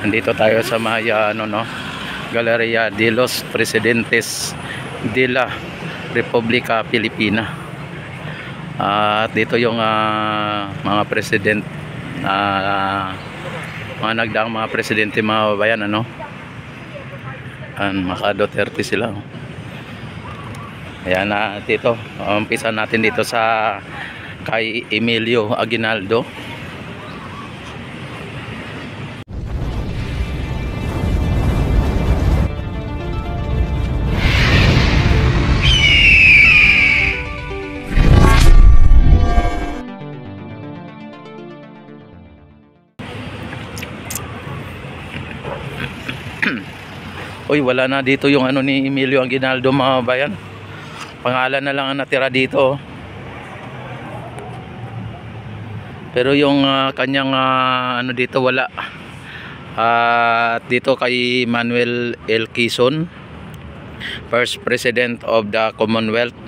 Nandito tayo sa Maya Galleria de los Presidentes de la República Filipina. At dito yung mga president, mga nagdaang mga presidente, mga bayan, Maka Duterte sila. Ayan, dito umpisa natin dito sa kay Emilio Aguinaldo. Uy, wala na dito yung ni Emilio Aguinaldo, mga bayan. Pangalan na lang ang natira dito. Pero yung kanyang dito wala. Dito kay Manuel L. Quezon, first president of the Commonwealth,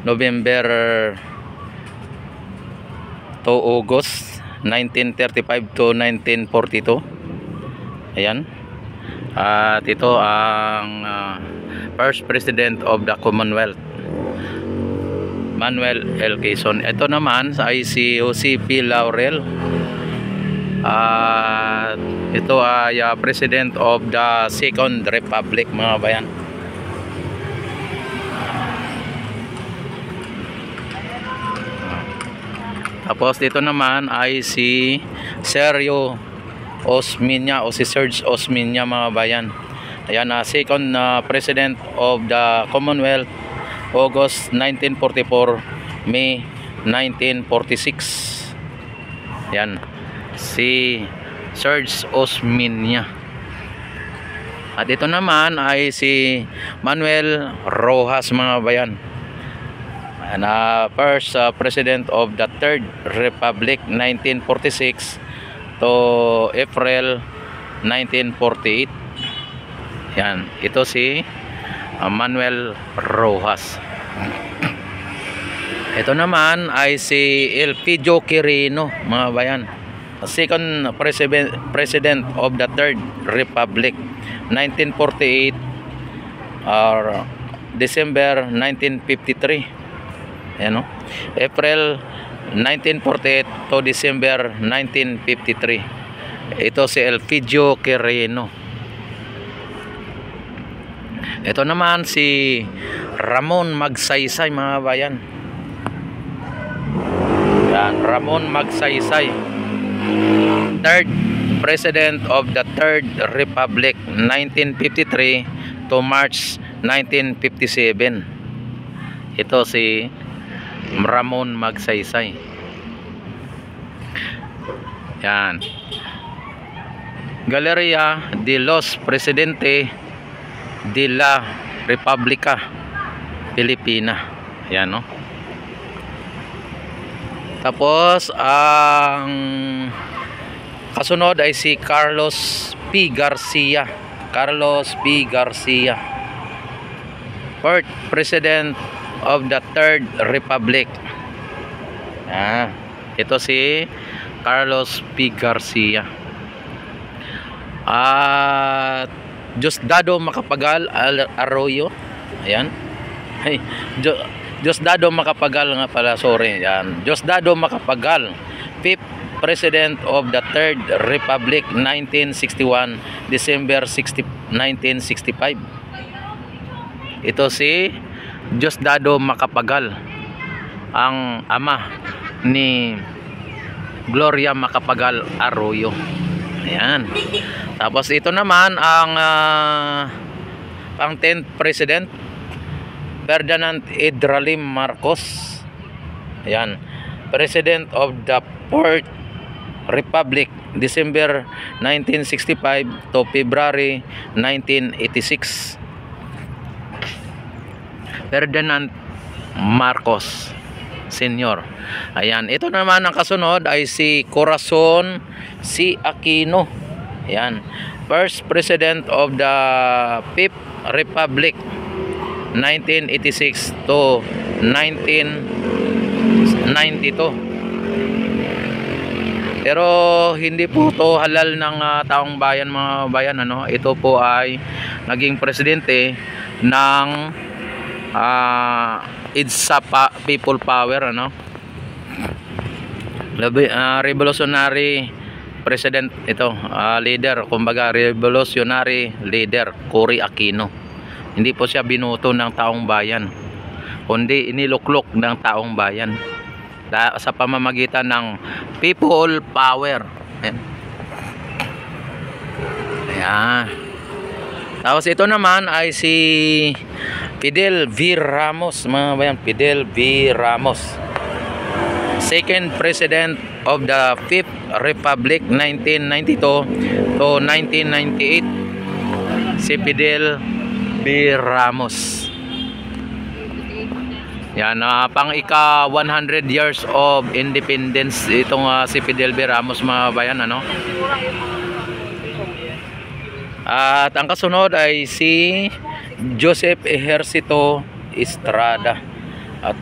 November to August 1935 to 1942. Ayan. At ito ang first president of the Commonwealth, Manuel L. Quezon. Ito naman ay si Jose P. Laurel. Ito ay president of the Second Republic, mga bayan. Tapos dito naman ay si Sergio Osmeña o si Serge Osmeña, mga bayan. Ayan, second president of the Commonwealth, August 1944, May 1946. Ayan, si Serge Osmeña. At ito naman ay si Manuel Rojas, mga bayan. Ayan, first president of the Third Republic, 1946 to April 1948. Yan, ito si Manuel Rojas. Ito naman ay si Elpidio Quirino, mga bayan, second president of the Third Republic, 1948 or December 1953. Yan, April 1948 to December 1953. Ito si Elpidio Quirino. Ito naman si Ramon Magsaysay, mga bayan. Yan, Ramon Magsaysay, third president of the Third Republic, 1953 to March 1957. Ito si Ramon Magsaysay. Yan, Galleria de los Presidentes de la República Filipina. Yan, Tapos ang kasunod ay si Carlos P. Garcia. Carlos P. Garcia, fourth president of the Third Republic. Ito si Carlos P. Garcia. At Diosdado Macapagal Arroyo. Ayan. Hey, Diosdado Macapagal nga pala, sorry. Ayan, Diosdado Macapagal, fifth president of the Third Republic, 1961 December 1965. Ito si Diosdado Macapagal, ang ama ni Gloria Macapagal Arroyo. Ayan. Tapos ito naman ang pang 10th president, Ferdinand Idralim Marcos. Ayan, president of the Fourth Republic, December 1965 to February 1986. Ferdinand Marcos Senior. Ayan, ito naman ang kasunod ay si Corazon C. Aquino. Ayan, first president of the Fifth Republic, 1986 to 1992. Pero hindi po to halal ng taong bayan, mga bayan, ano. Ito po ay naging presidente ng EDSA People Power, ano. Revolutionary president ito, leader, kumbaga revolutionary leader, Cory Aquino. Hindi po siya binuto ng taong bayan, kundi iniluklok ng taong bayan sa pamamagitan ng people power. Ayan. Ayan. Tapos ito naman ay si Fidel V. Ramos, mga bayan. Fidel V. Ramos, second president of the Fifth Republic, 1992 to 1998. Si Fidel V. Ramos. Yan, pang ika 100 years of independence itong si Fidel V. Ramos, mga bayan, ano. At ang kasunod ay si Joseph Ejercito Estrada,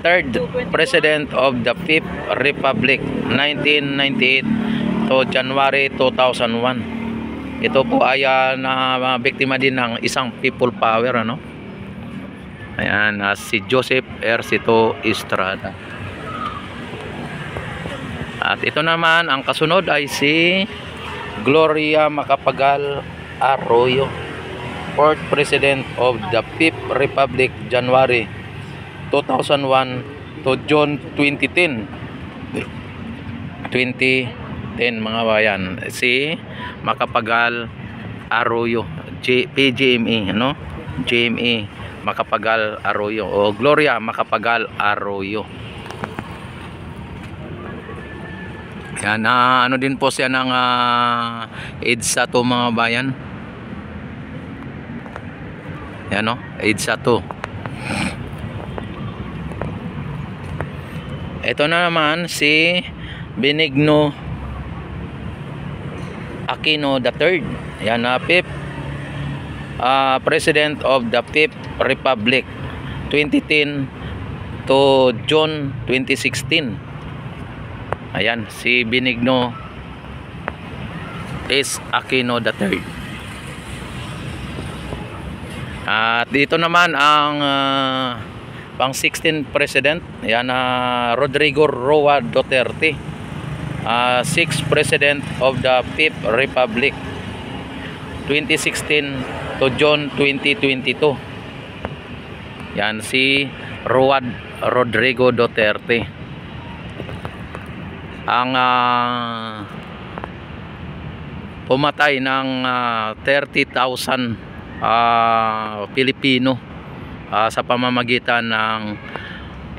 third president of the Fifth Republic, 1998 to January 2001. Ito po ay na biktima din ng isang people power, ano. Ayan, si Joseph Ejercito Estrada. At ito naman, ang kasunod ay si Gloria Macapagal Arroyo, fourth president of the Fifth Republic, January 2001 to June 2010. 2010, mga bayan. Si Macapagal Arroyo, PGME, ano? GME Macapagal Arroyo, o Gloria Macapagal Arroyo. Yan, ano din po siya ng EDSA to, mga bayan. Yan, no? EDSA to. Ito na naman si Benigno Aquino III. Yan, fifth president of the Fifth Republic, 2010 to June 2016. Ayan, si Benigno S. Aquino III. At dito naman ang pang 16th president. Ayan, Rodrigo Roa Duterte, 6th president of the Fifth Republic, 2016 to June 2022. Yan, si Rodrigo Duterte. Ang pumatay ng 30,000 Pilipino sa pamamagitan ng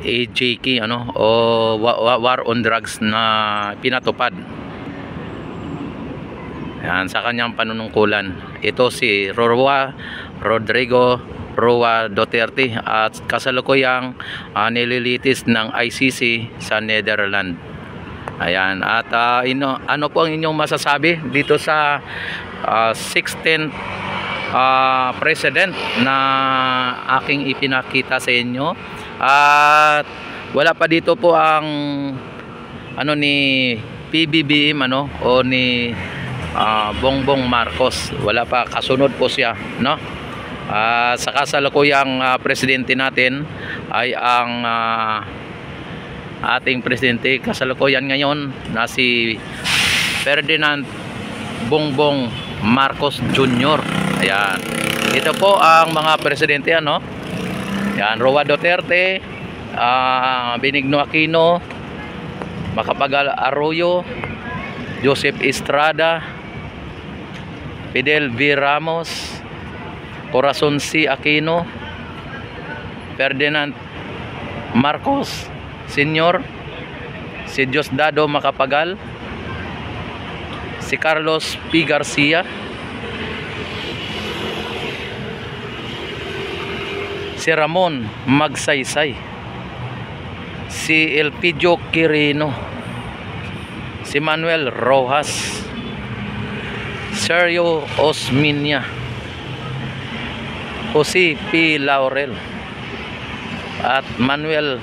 AJK, ano, o War on Drugs na pinatupad. Yan, sa kanyang panunungkulan. Ito si Rodrigo Roa Duterte, at kasalukuyang nililitis ng ICC sa Netherlands. Ayan, at ano po ang inyong masasabi dito sa 16th president na aking ipinakita sa inyo? At wala pa dito po ang ano ni PBBM, ano, o ni Bongbong Marcos. Wala pa, kasunod po siya, no? Sa kasalukuyang presidente natin ay ang ating presidente kasalukuyan ngayon na si Ferdinand Bongbong Marcos Jr. Ayan, ito po ang mga presidente, ano. Ayan, Roa Duterte, Benigno Aquino, Macapagal Arroyo, Joseph Estrada, Fidel V. Ramos, Corazon C. Aquino, Ferdinand Marcos Sr., si Diosdado Macapagal, si Carlos P. Garcia, si Ramon Magsaysay, si Elpidio Quirino, si Manuel Rojas, Sergio Osmeña, Jose P. Laurel, at Manuel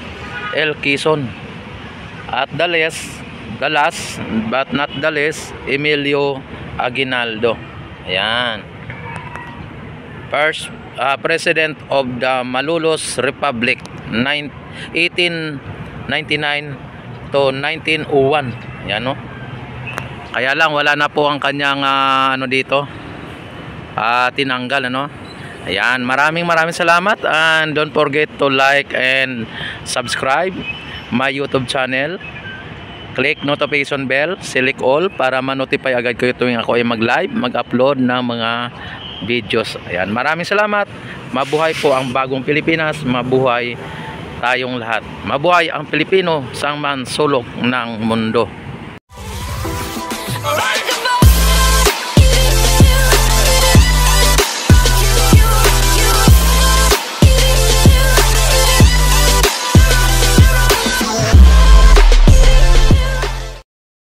L. Quezon, at the list the last but not the least, Emilio Aguinaldo. Ayan. First President of the Malolos Republic, 1899 to 1901. Ayan, no? Kaya lang wala na po ang kanyang ano dito, tinanggal, ano. Ayan, maraming salamat, and don't forget to like and subscribe my YouTube channel. Click notification bell, select all para ma-notify agad kayo tuwing ako ay mag-live, mag-upload ng mga videos. Ayan, maraming salamat. Mabuhay po ang bagong Pilipinas, mabuhay tayong lahat. Mabuhay ang Pilipino sa man sulok ng mundo.